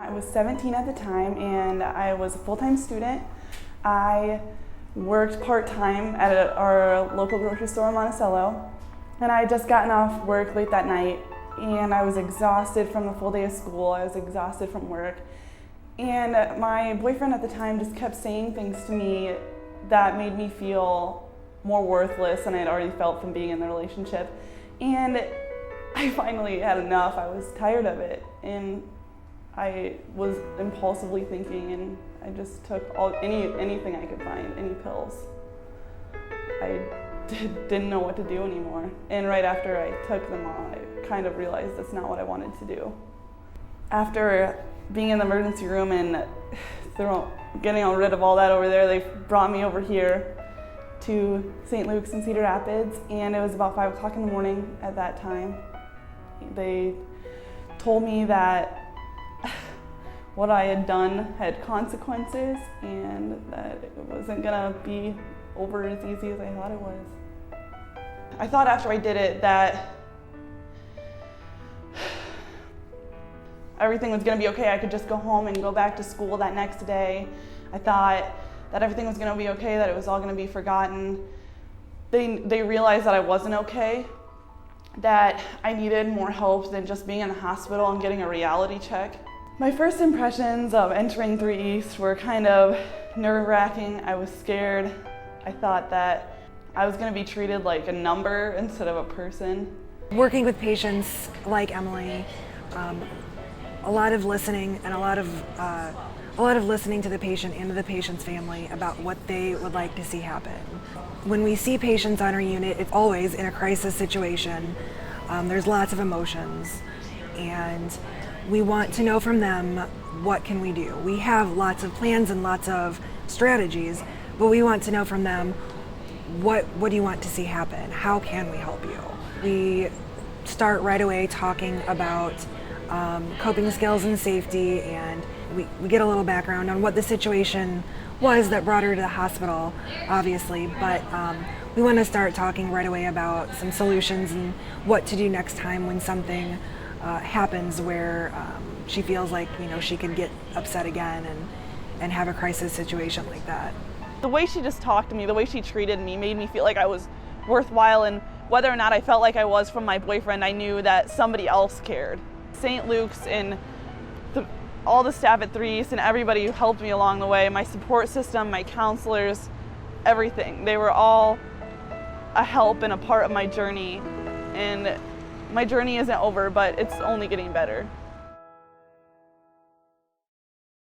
I was 17 at the time and I was a full-time student. I worked part-time at our local grocery store in Monticello, and I had just gotten off work late that night and I was exhausted from the full day of school. I was exhausted from work, and my boyfriend at the time just kept saying things to me that made me feel more worthless than I had already felt from being in the relationship. And I finally had enough. I was tired of it, and I was impulsively thinking, and I just took anything I could find, any pills. I didn't know what to do anymore. And right after I took them all, I kind of realized that's not what I wanted to do. After being in the emergency room and getting rid of all that over there, they brought me over here to St. Luke's in Cedar Rapids, and it was about 5 o'clock in the morning at that time. They told me that what I had done had consequences and that it wasn't gonna be over as easy as I thought it was. I thought after I did it that everything was gonna be okay. I could just go home and go back to school that next day. I thought that everything was gonna be okay, that it was all gonna be forgotten. They realized that I wasn't okay, that I needed more help than just being in the hospital and getting a reality check. My first impressions of entering 3 East were kind of nerve-wracking. I was scared. I thought that I was going to be treated like a number instead of a person. Working with patients like Emily, a lot of listening and a lot of listening to the patient and to the patient's family about what they would like to see happen. When we see patients on our unit, it's always in a crisis situation. There's lots of emotions, and we want to know from them, what can we do? We have lots of plans and lots of strategies, but we want to know from them, what do you want to see happen? How can we help you? We start right away talking about coping skills and safety, and we get a little background on what the situation was that brought her to the hospital, obviously, but we want to start talking right away about some solutions and what to do next time when something happens where she feels like she could get upset again and have a crisis situation like that. The way she just talked to me, the way she treated me, made me feel like I was worthwhile, and whether or not I felt like I was from my boyfriend, I knew that somebody else cared. St. Luke's and all the staff at 3 East and everybody who helped me along the way, my support system, my counselors, everything. They were all a help and a part of my journey. And my journey isn't over, but it's only getting better.